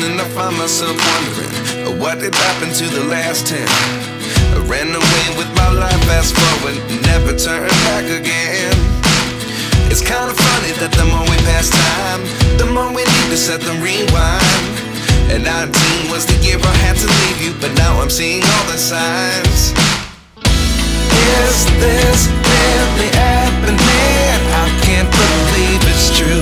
and I find myself wondering what did happen to the last 10. I ran away with my life, fast forward, never turn back again. It's kind of funny that the more we pass time, the more we need to set them rewind. And 19 was the year I had to leave you, but now I'm seeing all the signs. Is this really happening? I can't believe it's true.